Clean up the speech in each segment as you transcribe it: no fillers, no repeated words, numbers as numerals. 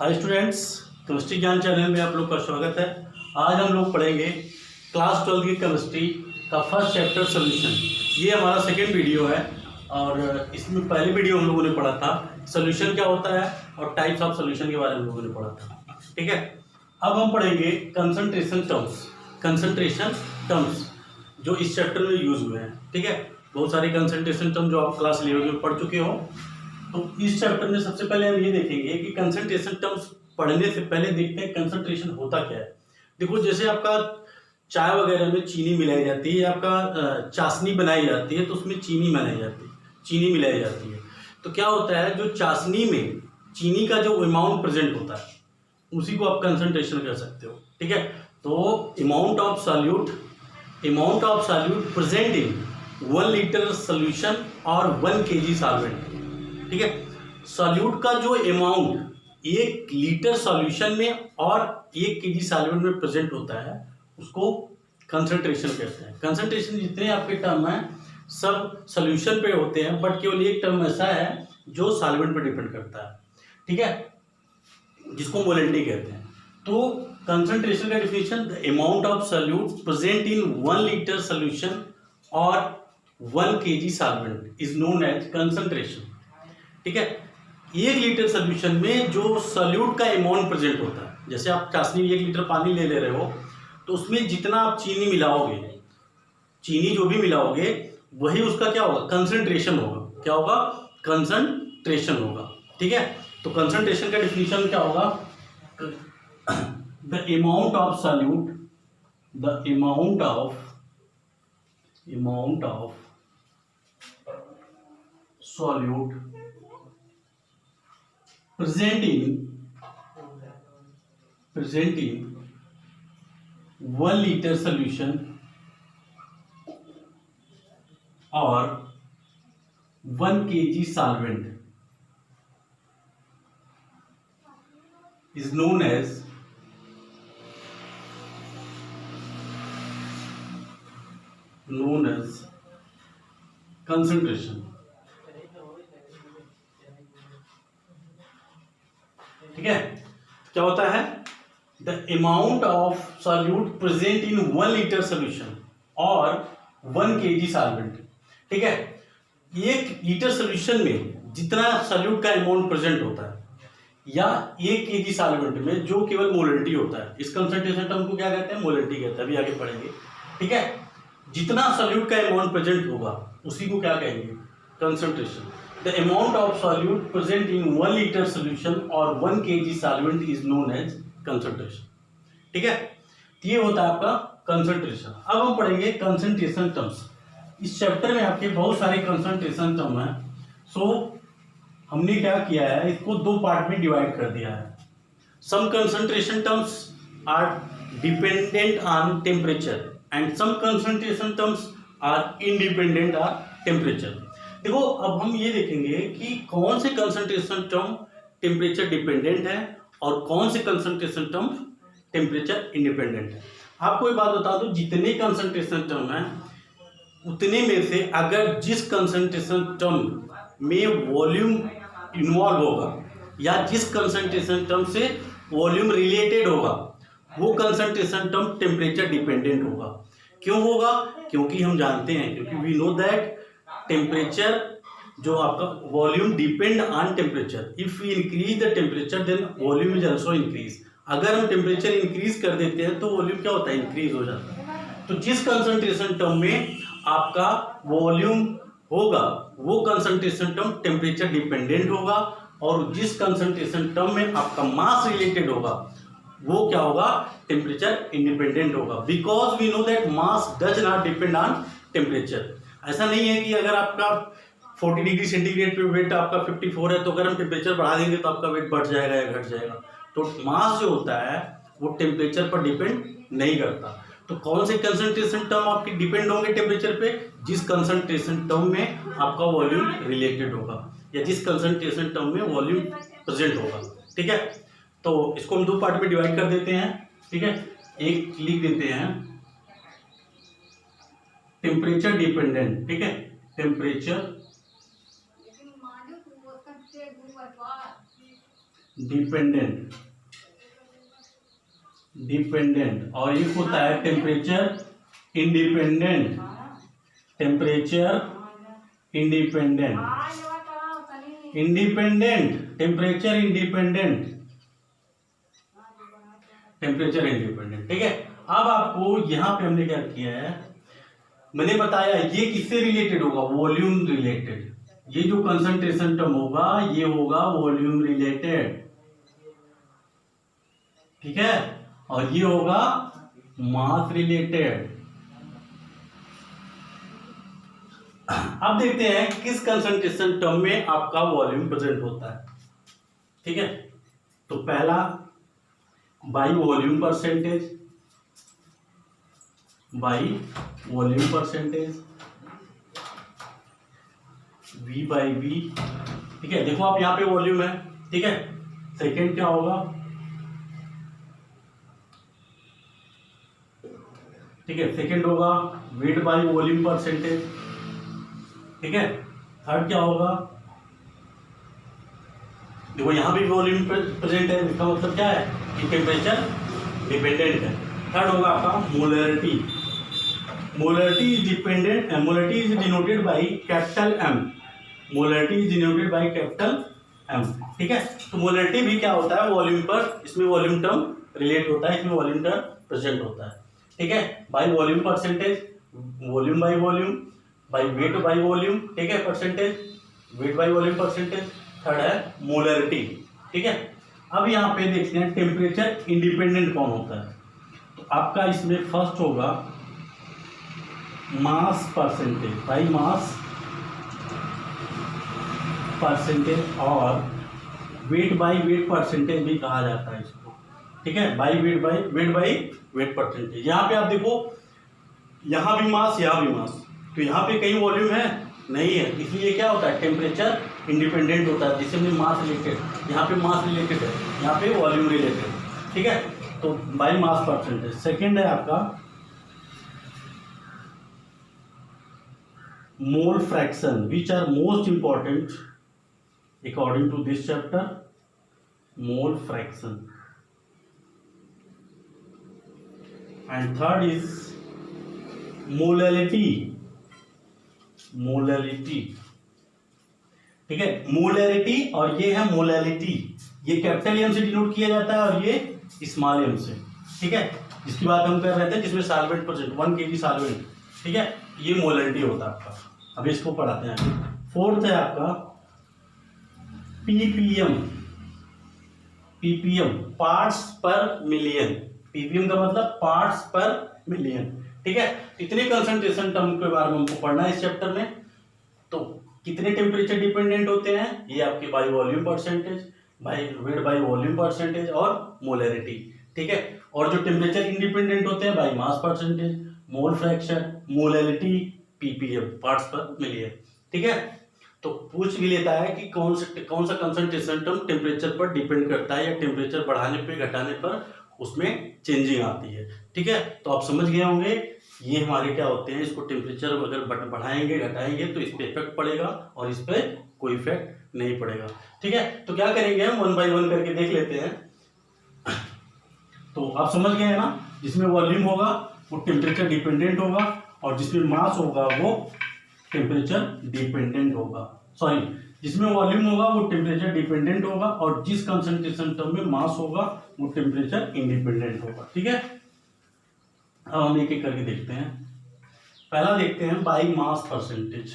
Hi students, chemistry ज्ञान channel में आप लोग का स्वागत है। आज हम लोग पढ़ेंगे क्लास 12 की केमिस्ट्री का फर्स्ट चैप्टर सोल्यूशन। ये हमारा सेकेंड वीडियो है और इसमें पहले वीडियो हम लोगों ने पढ़ा था सोल्यूशन क्या होता है और टाइप्स ऑफ सोल्यूशन के बारे में हम लोगों ने पढ़ा था। ठीक है, अब हम पढ़ेंगे कंसंट्रेशन टर्म्स। कंसंट्रेशन टर्म्स जो इस चैप्टर में यूज हुए हैं। ठीक है, बहुत सारे कंसंट्रेशन टर्म जो आप क्लास 11 में पढ़ चुके हो। तो इस चैप्टर में सबसे पहले हम ये देखेंगे कि कंसंट्रेशन टर्म्स पढ़ने से पहले देखते हैं कंसंट्रेशन होता क्या है। देखो, जैसे आपका चाय वगैरह में चीनी मिलाई जाती है, आपका चाशनी बनाई जाती है तो उसमें चीनी बनाई जाती है, चीनी मिलाई जाती है। तो क्या होता है, जो चाशनी में चीनी का जो अमाउंट प्रेजेंट होता है उसी को आप कंसंट्रेशन कह सकते हो। ठीक है, तो amount of solute present in 1 litre solution और 1 kg सॉल्वेंट। ठीक है, सॉल्यूट का जो अमाउंट 1 लीटर सॉल्यूशन में और 1 kg सॉल्वेंट में प्रेजेंट होता है उसको कंसंट्रेशन कहते हैं। कंसंट्रेशन जितने आपके टर्म हैं सब सॉल्यूशन पे होते हैं, बट केवल एक टर्म ऐसा है जो सॉल्वेंट पे डिपेंड करता है। ठीक है, जिसको मोलेंटी कहते हैं। तो कंसंट्रेशन का definition, the amount of solute present in 1 litre solution और 1 kg solvent is known as concentration. ठीक है, 1 लीटर सोल्यूशन में जो सॉल्यूट का अमाउंट प्रेजेंट होता है, जैसे आप चाशनी में 1 लीटर पानी ले रहे हो तो उसमें जितना आप चीनी मिलाओगे, चीनी जो भी मिलाओगे वही उसका क्या होगा, कंसंट्रेशन होगा। क्या होगा, कंसंट्रेशन होगा। ठीक है, तो कंसंट्रेशन का डेफिनेशन क्या होगा, the amount of solute, the amount of solute present in 1 liter solution or 1 kg solvent is known as concentration। ठीक है, क्या होता है, the amount of solute present in 1 litre solution और 1 kg सॉल्वेंट। ठीक है, 1 लीटर सोल्यूशन में जितना सॉल्यूट का अमाउंट प्रेजेंट होता है या 1 kg सॉल्वेंट में जो केवल मोलेंटी होता है, इस कंसंट्रेशन टर्म को क्या कहते हैं, मोलेंटी कहते हैं। अभी आगे पढ़ेंगे। ठीक है, जितना सॉल्यूट का अमाउंट प्रेजेंट होगा उसी को क्या कहेंगे, concentration. The amount of solute present in 1 liter solution or 1 kg solvent is known as concentration। ठीक है, ये होता है आपका कंसंट्रेशन। अब हम पढ़ेंगे कंसंट्रेशन टर्म्स। इस चैप्टर में आपके बहुत सारे कंसंट्रेशन टर्म हैं। सो हमने क्या किया है, इसको 2 पार्ट में डिवाइड कर दिया है। Some concentration terms are dependent on temperature and some concentration terms are independent on temperature. देखो, अब हम ये देखेंगे कि कौन से कंसंट्रेशन टर्म टेम्परेचर डिपेंडेंट है और कौन से कंसंट्रेशन टर्म टेम्परेचर इंडिपेंडेंट है। आपको एक बात बता दूं, जितने कंसंट्रेशन टर्म हैं उतने में से अगर जिस कंसंट्रेशन टर्म में वॉल्यूम इन्वॉल्व होगा या जिस कंसंट्रेशन टर्म से वॉल्यूम रिलेटेड होगा वो कंसंट्रेशन टर्म टेम्परेचर डिपेंडेंट होगा। क्यों होगा, क्योंकि हम जानते हैं, क्योंकि वी नो दैट टेम्परेचर जो आपका volume depend on temperature. If we increase the temperature then volume is also increase. अगर हम टेम्परेचर इंक्रीज कर देते हैं तो वॉल्यूम क्या होता है, इंक्रीज हो जाता है। तो जिस कंसंट्रेशन टर्म में आपका वॉल्यूम होगा वो कंसंट्रेशन टर्म टेम्परेचर डिपेंडेंट होगा और जिस कंसंट्रेशन टर्म में आपका मास रिलेटेड होगा वो क्या होगा, टेम्परेचर इंडिपेंडेंट होगा। Because we know that mass does not depend on temperature. ऐसा नहीं है कि अगर आपका 40 डिग्री सेंटीग्रेड पे वेट आपका 54 है तो अगर हम टेम्परेचर बढ़ा देंगे तो आपका वेट बढ़ जाएगा या घट जाएगा। तो मास जो होता है वो टेम्परेचर पर डिपेंड नहीं करता। तो कौन से कंसंट्रेशन टर्म आपके डिपेंड होंगे टेम्परेचर पे, जिस कंसंट्रेशन टर्म में आपका वॉल्यूम रिलेटेड होगा या जिस कंसंट्रेशन टर्म में वॉल्यूम प्रेजेंट होगा। ठीक है, तो इसको हम 2 पार्ट में डिवाइड कर देते हैं। ठीक है, एक लिख देते हैं टेम्परेचर डिपेंडेंट। ठीक है, टेम्परेचर डिपेंडेंट डिपेंडेंट और एक होता है temperature independent, temperature independent, independent temperature independent, temperature independent. ठीक है, अब आपको यहां पे हमने क्या किया है, मैंने बताया ये किससे रिलेटेड होगा, वॉल्यूम रिलेटेड। ये जो कंसंट्रेशन टर्म होगा ये होगा वॉल्यूम रिलेटेड, ठीक है, और ये होगा मास रिलेटेड। अब देखते हैं किस कंसंट्रेशन टर्म में आपका वॉल्यूम प्रेजेंट होता है। ठीक है, तो पहला by volume percentage, by volume percentage, V by V। ठीक है, देखो आप यहां पे वॉल्यूम है। ठीक है, सेकेंड क्या होगा, ठीक है, सेकेंड होगा वेट बाई वॉल्यूम परसेंटेज। ठीक है, थर्ड क्या होगा, देखो यहां भी वॉल्यूम प्रेजेंट है, इसका मतलब क्या है कि टेम्परेचर डिपेंडेंट है। थर्ड होगा आपका molarity, molarity is dependent, molarity is denoted by capital M, molarity is denoted by capital M। ठीक है, तो मोलरिटी भी क्या होता है वॉल्यूम पर, इसमें वॉल्यूम टर्म रिलेट होता है, इसमें वॉल्यूम टर्म प्रेजेंट होता है। ठीक है, by volume percentage, volume by volume, by weight by volume, ठीक है, percentage, weight by volume percentage. Third है मोलरिटी। ठीक है, अब यहाँ पे देखते हैं टेम्परेचर इंडिपेंडेंट कौन होता है। तो आपका इसमें फर्स्ट होगा mass percentage, by mass percentage, और वेट बाई वेट परसेंटेज भी कहा जाता है इसको। ठीक है, by wait by wait percentage. यहाँ पे आप देखो, यहाँ भी मास, यहाँ भी मास, तो यहाँ पे कहीं वॉल्यूम है नहीं है, इसलिए क्या होता है टेम्परेचर इंडिपेंडेंट होता है, जिससे मास रिलेटेड, यहाँ पे मास रिलेटेड है, यहाँ पे वॉल्यूम रिलेटेड। ठीक है, तो बाई मास परसेंटेज। सेकेंड है आपका mole fraction, which are most important according to this chapter, mole fraction, and third is molality, molality। ठीक है, मोलरिटी और ये है मोलैलिटी, ये कैपिटल M से डिनोट किया जाता है और ये स्मॉल m से। ठीक है, जिसकी बात हम कर रहे थे, जिसमें सॉल्वेंट परसेंट 1 kg सॉल्वेंट। ठीक है, ये मोलरिटी होता है आपका। अब इसको पढ़ाते हैं। फोर्थ है आपका ppm, ppm पार्ट्स पर मिलियन, ppm का मतलब पार्ट्स पर मिलियन। ठीक है, इतने कंसंट्रेशन टर्म के बारे में हमको पढ़ना है इस चैप्टर में। तो कितने टेम्परेचर डिपेंडेंट होते हैं, ये आपके by volume percentage, by weight by volume percentage और मोलरिटी। ठीक है, और जो टेम्परेचर इंडिपेंडेंट होते हैं by mass percentage, mole fraction, molarity, ppm parts पर मिलियन। ठीक है, तो पूछ भी लेता है कि कौन सा कंसंट्रेशन टर्म टेम्परेचर पर डिपेंड करता है, या टेम्परेचर बढ़ाने पे घटाने पर उसमें चेंजिंग आती है। ठीक है, तो आप समझ गए होंगे ये हमारे क्या होते हैं, इसको टेम्परेचर अगर बढ़ाएंगे घटाएंगे तो इस पर इफेक्ट पड़ेगा और इस पर कोई इफेक्ट नहीं पड़ेगा। ठीक है, तो क्या करेंगे हम 1 बाई 1 करके देख लेते हैं। तो आप समझ गए हैं ना, जिसमें वॉल्यूम होगा वो टेम्परेचर डिपेंडेंट होगा, और जिसमें मास होगा वो टेम्परेचर डिपेंडेंट होगा। सॉरी, जिसमें वॉल्यूम होगा वो टेम्परेचर डिपेंडेंट होगा, और जिस कंसंट्रेशन टर्म में मास होगा वो टेम्परेचर इंडिपेंडेंट होगा। ठीक है, अब हम एक एक करके देखते हैं। पहला देखते हैं by mass percentage,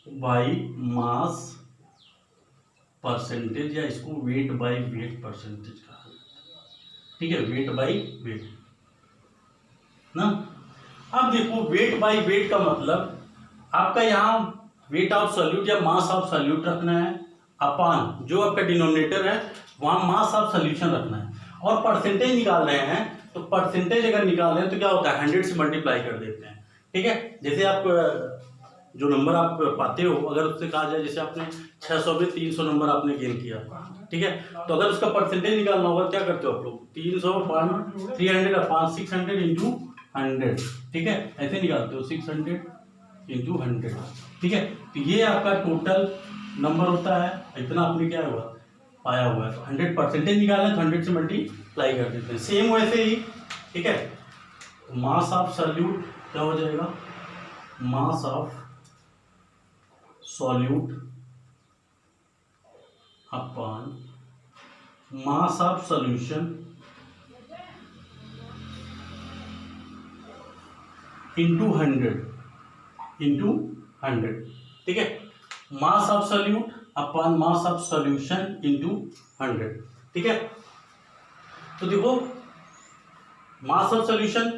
by mass percentage, या इसको वेट बाई वेट परसेंटेज कहा जाता है। ठीक है, वेट बाई वेट ना। अब देखो वेट बाई वेट का मतलब आपका यहाँ वेट ऑफ सॉल्यूट या मास ऑफ सॉल्यूट रखना है, अपान जो आपका डिनोमिनेटर है वहां मास ऑफ सॉल्यूशन रखना है, और परसेंटेज निकाल रहे हैं तो परसेंटेज अगर निकाल रहे हैं तो क्या होता है 100 से मल्टीप्लाई कर देते हैं। ठीक है, जैसे आप जो नंबर आप पाते हो, अगर उससे कहा जाए जैसे आपने 600 में 300 नंबर आपने गेन किया, ठीक है, तो अगर उसका परसेंटेज निकालना होगा क्या करते हो आप लोग, 300 300 अपॉन 600 इंटू 100। ठीक है, ऐसे निकालते हो 600 इंटू 100। ठीक है, तो ये आपका टोटल नंबर होता है, इतना आपने क्या हुआ पाया हुआ है, तो 100 परसेंटेज निकालना है तो 100 से मल्टीप्लाई कर देते हैं। सेम वैसे ही, ठीक है, मास ऑफ सॉल्यूट क्या हो जाएगा, mass of solute upon mass of solution into 100, ठीक है, mass of solute upon mass of solution into 100, ठीक है। तो देखो मास ऑफ सॉल्यूशन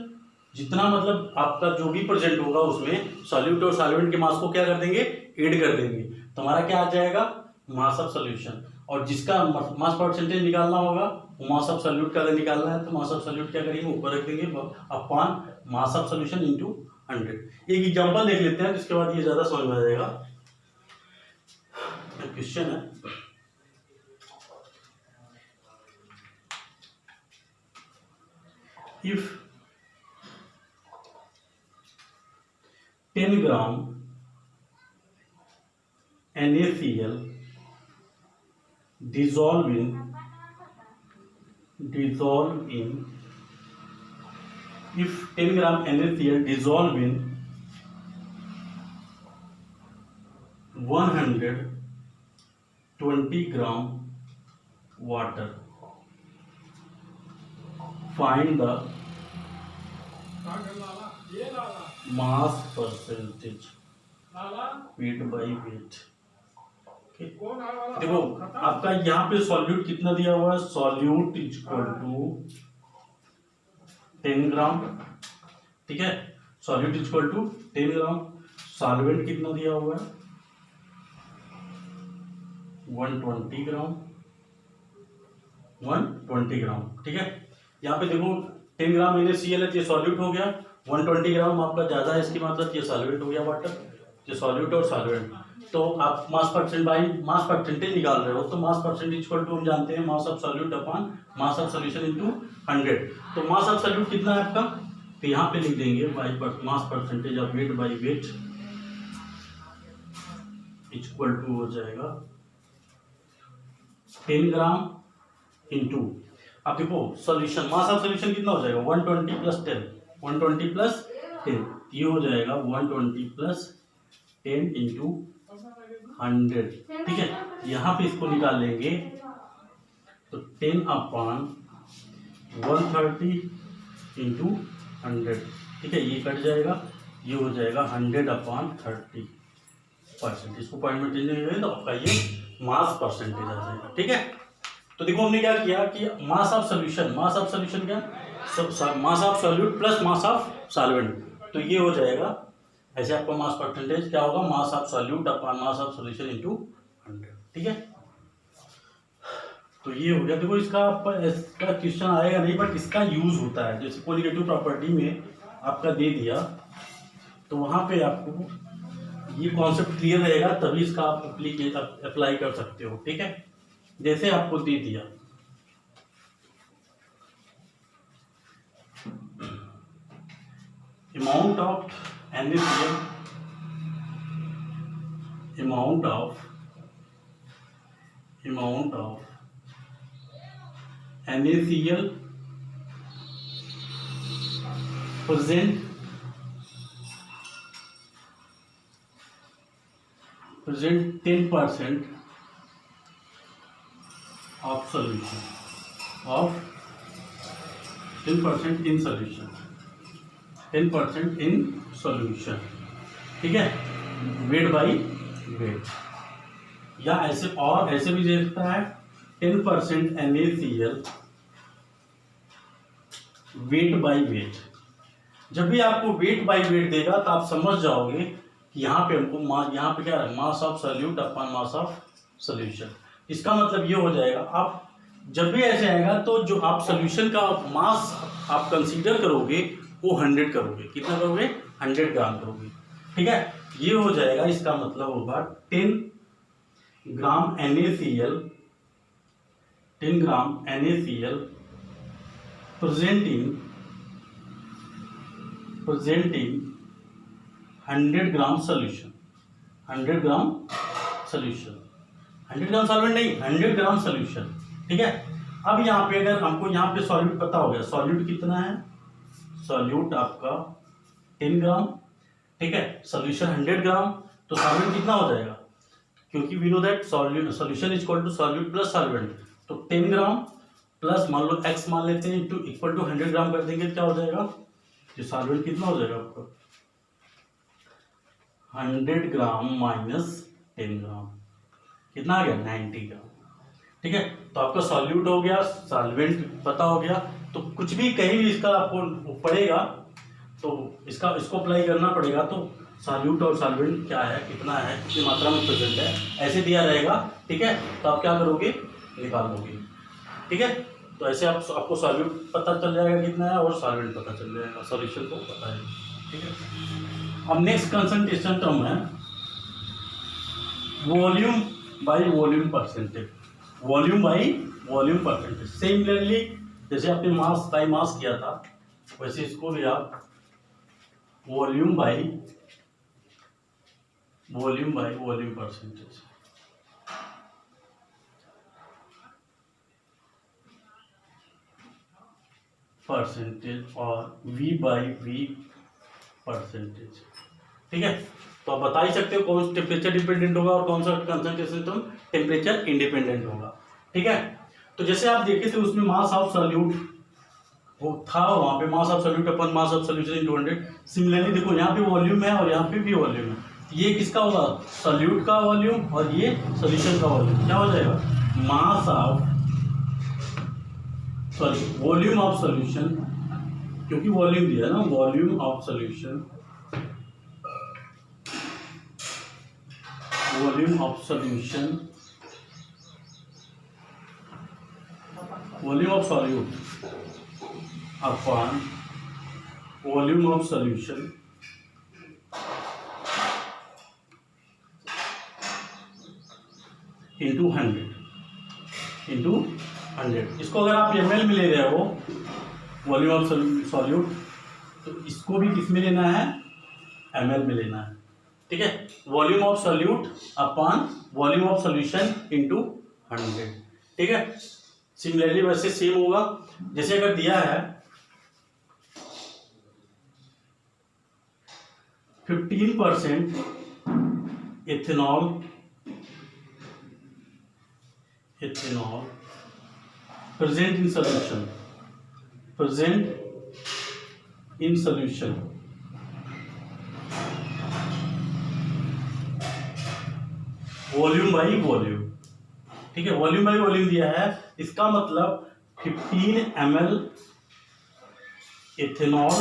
जितना मतलब आपका जो भी प्रेजेंट होगा उसमें सॉल्यूट और सॉल्वेंट के मास को क्या कर देंगे, ऐड कर देंगे, तो हमारा क्या आ जाएगा मास ऑफ सॉल्यूशन। और जिसका मास परसेंटेज निकालना होगा वो मास ऑफ सॉल्यूट का अगर निकालना है तो मास ऑफ सॉल्यूट क्या करेंगे, ऊपर रख देंगे upon mass of solution into 100। एक एग्जांपल देख लेते हैं जिसके बाद ये ज्यादा समझ में आ जाएगा। क्वेश्चन है, if 10 gram NaCl dissolve in if 10 gram NaCl dissolve in 120 gram water, find the mass percentage weight by weight। देखो आपका यहाँ पे सॉल्यूट कितना दिया हुआ है, solute is equal to 10 gram, ठीक है, solute is equal to 10 gram, solvent कितना दिया हुआ है 120 ग्राम, 120 ग्राम, ठीक है। यहाँ पे देखो 10 ग्राम NaCl है, ये सॉल्यूट हो गया, 120 ग्राम आपका ज्यादा है, इसकी मतलब ये सॉल्वेंट हो गया वाटर, ये सॉल्यूट और सॉल्वेंट। तो आप मास परसेंटेज निकाल रहे हो, तो मास परसेंटेज इक्वल टू हम जानते हैं mass of solute upon mass of solution into 100। तो मास ऑफ सॉल्यूट कितना है आपका, तो यहाँ पे लिख देंगे mass percentage of weight by weight equal to हो जाएगा 10 ग्राम इंटू, आप देखो सॉल्यूशन मास ऑफ सॉल्यूशन कितना हो जाएगा 120 प्लस 10, 120 प्लस 10, ये हो जाएगा 120 प्लस 10 इंटू 100, ठीक है। यहाँ पे इसको निकाल लेंगे तो 10 अपॉन 130 इंटू 100, ठीक है, ये कट जाएगा, ये हो जाएगा 100 अपॉन 30%। इसको पॉइंट में चेंज नहीं तो आपका ये मास परसेंटेज आ जाएगा, ठीक है। तो देखो हमने क्या किया कि मास ऑफ सॉल्यूशन क्या, mass of solute plus mass of solvent, तो ये हो जाएगा ऐसे आपका मास परसेंटेज क्या होगा, mass of solute upon mass of solution into 100, ठीक है। तो ये हो गया। देखो इसका क्वेश्चन आएगा नहीं, बट इसका यूज होता है, जैसे कोलिगेटिव प्रॉपर्टी में आपका दे दिया तो वहां पे आपको ये कॉन्सेप्ट क्लियर रहेगा, तभी इसका आप अप्लाई कर सकते हो, ठीक है। जैसे आपको दे दिया amount of NaCl present 10% of solution, of 10% in solution, 10% in solution, ठीक है, वेट बाई वेट, या ऐसे और ऐसे भी दे सकता है 10% NaCl वेट बाई वेट। जब भी आपको वेट बाई वेट देगा तो आप समझ जाओगे कि यहाँ पे हमको यहाँ पे क्या है, mass of solute upon mass of solution. इसका मतलब ये हो जाएगा, आप जब भी ऐसे आएगा तो जो आप सॉल्यूशन का मास आप कंसीडर करोगे वो 100 करोगे, कितना करोगे 100 ग्राम करोगे, ठीक है। ये हो जाएगा, इसका मतलब होगा 10 ग्राम NaCl presenting 100 ग्राम सॉल्यूशन, 100 ग्राम सोल्यूशन, 100 ग्राम सॉल्वेंट नहीं, 100 ग्राम सोल्यूशन। ठीक है, अब यहाँ पे अगर हमको यहाँ पे सॉल्यूट पता हो गया, सॉल्यूट कितना है, सॉल्यूट आपका 10 ग्राम, ठीक है, सोल्यूशन 100 ग्राम, तो सॉल्वेंट कितना हो जाएगा, क्योंकि we know that solution is equal to solute plus solvent, तो 10 ग्राम प्लस मान लो x मान लेते हैं इंटू इक्वल टू 100 ग्राम कर देंगे, क्या हो जाएगा, ये सॉल्वेंट कितना हो जाएगा आपको, 100 ग्राम माइनस 10 ग्राम, कितना आ गया, 90 ग्राम। ठीक है, तो आपका सॉल्यूट हो गया, सॉल्वेंट पता हो गया, तो कुछ भी कहीं भी इसका आपको पड़ेगा तो इसको अप्लाई करना पड़ेगा, तो सॉल्यूट और सॉल्वेंट क्या है, कितना है, कितनी मात्रा में प्रेजेंट है, ऐसे दिया रहेगा। ठीक है, तो आप क्या करोगे, निकाल लोगे। ठीक है, तो ऐसे आपको सॉल्यूट पता चल जाएगा कितना है और सॉल्वेंट पता चल जाएगा, सॉल्यूशन को पता है। ठीक है, अब नेक्स्ट कंसंट्रेशन टर्म है volume by volume percentage, volume by volume percentage. Similarly जैसे आपने मास बाई मास किया था, वैसे इसको भी आप वॉल्यूम बाई वॉल्यूम परसेंटेज, और V बाई V परसेंटेज। ठीक है, तो आप बता ही सकते हो कौन सा टेम्परेचर डिपेंडेंट होगा और कौन सा कंसंट्रेशन टर्म टेम्परेचर इंडिपेंडेंट होगा। ठीक है, तो जैसे आप देखे थे उसमें मास ऑफ सॉल्यूट वो था, वहां पे mass of solute upon mass of solution in 200। Similarly देखो यहाँ पे वॉल्यूम है और यहाँ पे भी वॉल्यूम है, ये किसका होगा, सॉल्यूट का वॉल्यूम और ये सॉल्यूशन का वॉल्यूम, क्या हो जाएगा, mass of volume of solution, क्योंकि वॉल्यूम दिया है ना, volume of solution, volume of solution, volume of solute upon volume of solution into 100। इसको अगर आप ml में ले रहे हो वॉल्यूम ऑफ सॉल्यूट, तो इसको भी किस में लेना है, ml में लेना है। ठीक है, volume of solute upon volume of solution into 100। ठीक है, सिमिलरली वैसे सेम होगा, जैसे अगर दिया है 15% ethanol present in solution, volume by volume. ठीक है, वॉल्यूम बाई वॉल्यूम दिया है, इसका मतलब 15 ml ethanol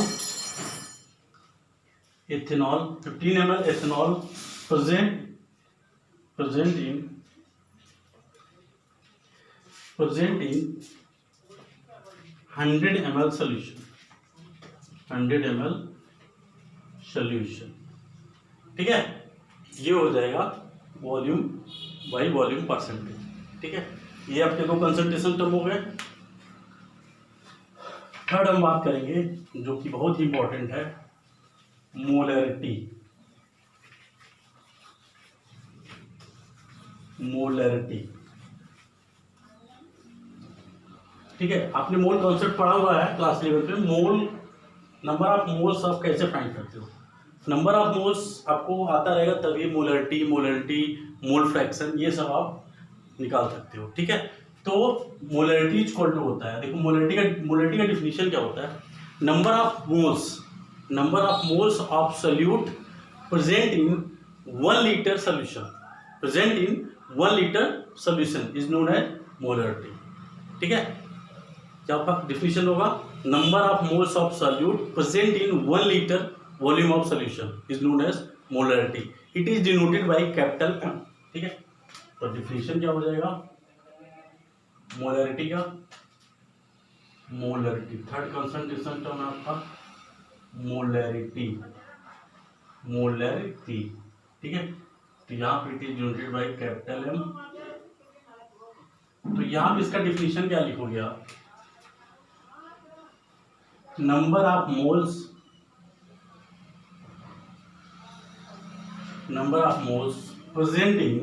15 ml ethanol present in 100 ml solution। ठीक है, ये हो जाएगा वॉल्यूम बाई वॉल्यूम परसेंटेज। ठीक है, ये आपके दो कंसंट्रेशन टर्म हो गए। थर्ड हम बात करेंगे जो कि बहुत ही इंपॉर्टेंट है, मोलैरिटी। ठीक है, आपने मोल कॉन्सेप्ट पढ़ा हुआ है क्लास लेवल पे। मोल, नंबर ऑफ मोल्स आप कैसे फाइंड करते हो, नंबर ऑफ मोल्स आपको आता रहेगा तभी मोलैरिटी, मोल फ्रैक्शन, ये सब आप निकाल सकते हो। ठीक है, तो मोलैरिटी इक्वल टू होता है, देखो मोलैरिटी का डिफिनीशन क्या होता है, number of moles of solute present in 1 litre solution is known as molarity. ठीक है, क्या आपका डिफिनीशन होगा, number of moles of solute present in 1 litre volume of solution is known as molarity, it is denoted by capital M। ठीक है, तो definition क्या हो जाएगा मोलैरिटी का, थर्ड कंसंट्रेशन टर्म है आपका मोलैरिटी। ठीक है, तो यहाँ पे it is denoted by capital M। तो यहाँ पे इसका डिफिनीशन क्या लिखोगे आप, number of moles present in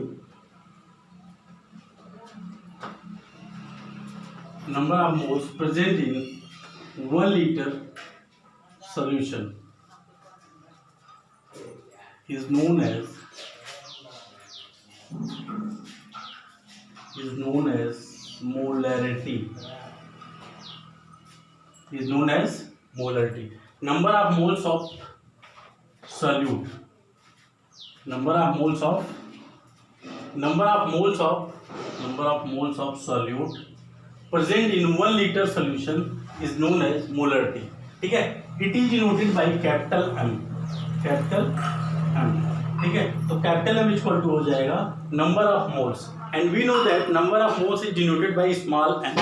number of moles present in 1 liter solution is known as molarity. Number of moles of solute. Number of moles of solute present in 1 liter solution is known as molarity. ठीक है, it is denoted by capital M. ठीक है, तो capital M equal to हो जाएगा number of moles, and we know that number of moles is denoted by small n.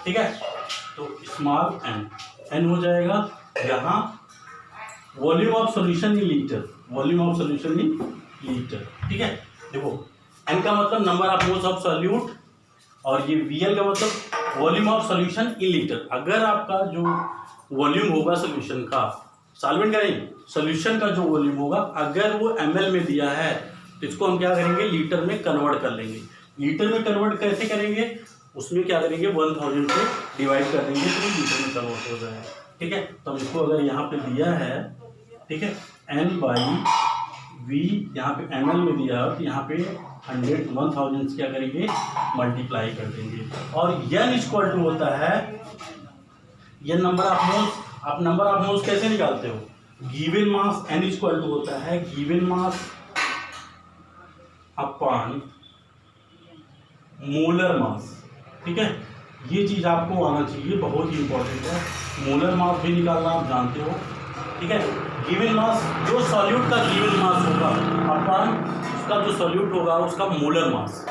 ठीक है, तो स्मॉल n हो जाएगा यहाँ volume of solution in litre. ठीक है, देखो n का मतलब number of moles of solute और ये VL का मतलब volume of solution in litre. अगर आपका जो वॉल्यूम होगा सॉल्यूशन का, सॉल्वेंट का नहीं, सॉल्यूशन का जो वॉल्यूम होगा, अगर वो ml में दिया है तो इसको हम क्या करेंगे, लीटर में कन्वर्ट कर लेंगे. लीटर में कन्वर्ट कैसे करेंगे, उसमें क्या करेंगे 1000 से डिवाइड कर देंगे तो लीटर में कन्वर्ट हो जाएगा. ठीक है, तो इसको अगर यहाँ पे दिया है, ठीक है, N/V यहाँ पे ml में दिया है तो यहाँ पे 1000 से क्या करेंगे मल्टीप्लाई कर देंगे. और n इक्वल टू होता है ये नंबर ऑफ मोल्स. आप नंबर ऑफ मोल्स कैसे निकालते हो, given mass n equal to होता है given mass upon molar mass. ठीक है, ये चीज आपको आना चाहिए, बहुत ही इंपॉर्टेंट है. मोलर मास भी निकालना आप जानते हो. ठीक है, गिवन मास जो सॉल्यूट का गिवन मास होगा अपॉन उसका जो सॉल्यूट होगा उसका मोलर मास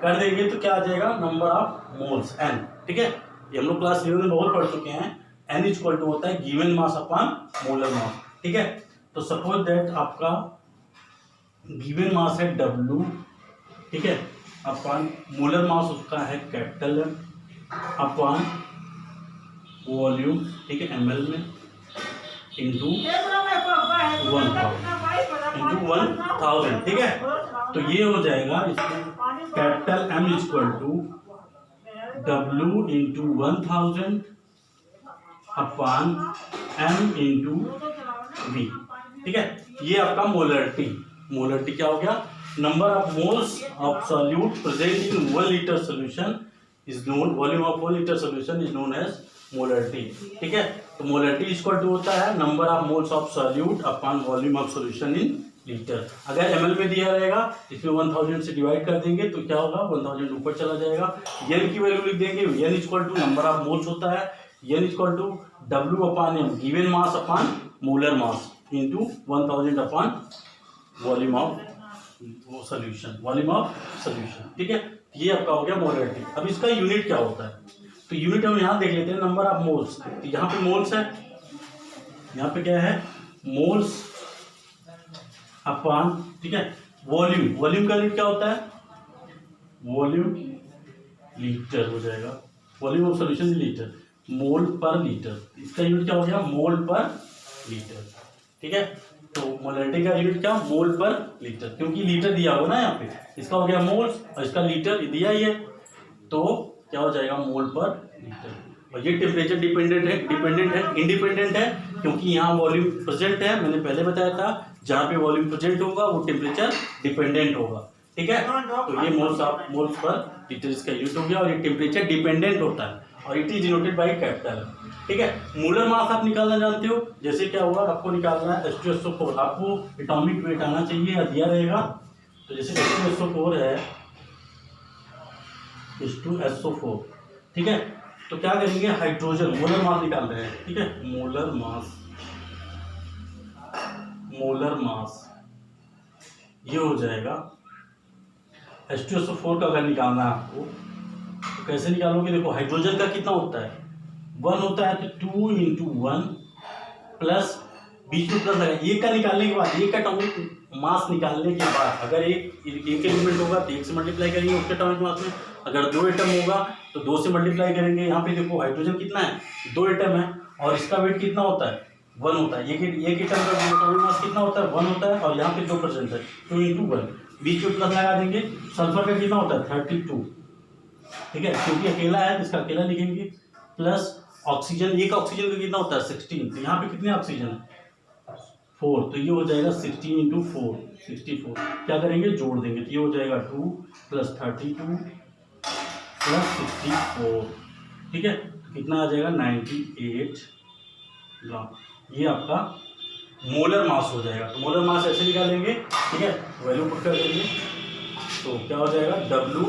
कर देंगे तो क्या आ जाएगा नंबर ऑफ मोल्स n. ठीक है, ये हम लोग क्लास 11 में बहुत पढ़ चुके हैं. n इक्वल टू होता है given mass upon molar mass. ठीक है, तो सपोज दैट आपका गिवन मास है W. ठीक है, अपॉन मोलर मास उसका है कैपिटल M अपॉन वॉल्यूम. ठीक है, ml में इंटू 1000. ठीक है, तो ये हो जाएगा इसमें capital M equal to W into 1000 upon M into V. ठीक है, ये आपका मोलरिटी क्या हो गया, number of moles of solute present in 1 liter solution is known, volume of 1 liter solution is known as molarity. ठीक है, तो मोलरिटी इक्वल टू होता है number of moles of solute upon volume of solution in litre. अगर ml में दिया रहेगा इसमें 1000 से डिवाइड कर देंगे तो क्या होगा 1000 ऊपर चला जाएगा. n की वैल्यू लिख देंगे, n equal to number of moles होता है, n equal to W upon M given mass upon molar mass into 1000 upon volume of solution. ठीक है, ये आपका हो गया मोलरिटी. अब इसका यूनिट क्या होता है, तो यूनिट हम यहाँ देख लेते हैं नंबर ऑफ मोल्स. तो यहाँ पे मोल्स है, यहाँ पे क्या है मोल्स अपॉन. ठीक है, वॉल्यूम का यूनिट क्या होता है, वॉल्यूम लीटर हो जाएगा, वॉल्यूम ऑफ सॉल्यूशन लीटर, मोल पर लीटर. इसका यूनिट क्या हो गया मोल पर लीटर. ठीक है, तो मोलरिटी का यूनिट क्या मोल पर लीटर, क्योंकि लीटर दिया हो ना यहाँ पे, इसका हो गया मोल्स और इसका लीटर दिया ही है तो क्या हो जाएगा मोल पर लीटर. और ये टेम्परेचर डिपेंडेंट है इंडिपेंडेंट है क्योंकि यहाँ वॉल्यूम प्रेजेंट है. मैंने पहले बताया था जहाँ पे वॉल्यूम प्रेजेंट होगा वो टेम्परेचर डिपेंडेंट होगा. ठीक है, तो ये मोल्स पर लीटर इसका यूनिट हो गया और ये टेम्परेचर डिपेंडेंट होता है और it is denoted by capital. ठीक है, मोलर मास आप निकालना जानते हो, जैसे क्या होगा आपको निकालना है H2SO4. आपको एटॉमिक वेट आना चाहिए या दिया रहेगा. तो जैसे H2SO4 है H2SO4. ठीक है, तो क्या करेंगे हाइड्रोजन मोलर मास निकाल रहे हैं. ठीक है, मोलर मास ये हो जाएगा H2SO4 का अगर निकालना है आपको तो कैसे निकालोगे, देखो हाइड्रोजन का कितना होता है 1 होता है तो 2 इंटू 1 प्लस बीच में प्लस लगा. एक का निकालने के बाद, एक का एटॉमिक मास निकालने के बाद अगर एक एलिमेंट होगा तो 1 से मल्टीप्लाई करेंगे उसके एटॉमिक मास में. अगर 2 एटम होगा तो 2 से मल्टीप्लाई करेंगे. यहाँ पे देखो हाइड्रोजन कितना है 2 एटम है और इसका वेट कितना होता है 1 होता है. एक एटम का एटॉमिक मास कितना होता है 1 होता है और यहाँ पे 2% है 2 इंटू 1. बीच में प्लस लगा देंगे. सल्फर का कितना होता है 32 ठीक है, क्योंकि अकेला है तो इसका अकेला लिखेंगे, प्लस ऑक्सीजन, एक ऑक्सीजन का कितना होता है 16, तो यहाँ पे कितने ऑक्सीजन है 4, तो ये हो जाएगा 16 इंटू 4 64। क्या करेंगे, जोड़ देंगे तो ये हो जाएगा 2 + 32 + 64, ठीक है, तो कितना आ जाएगा 98 ग्राम। ये आपका मोलर मास हो जाएगा। तो मोलर मास ऐसे निकालेंगे, ठीक है, वैल्यू पुट कर देंगे, तो क्या हो जाएगा W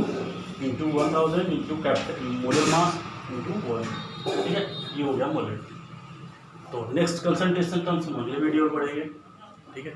into 1000 into capital molar mass into 1, ठीक है, ये हो गया मोलर। तो नेक्स्ट कंसंट्रेशन टर्म्स हम अगले वीडियो में पढ़ेंगे, ठीक है।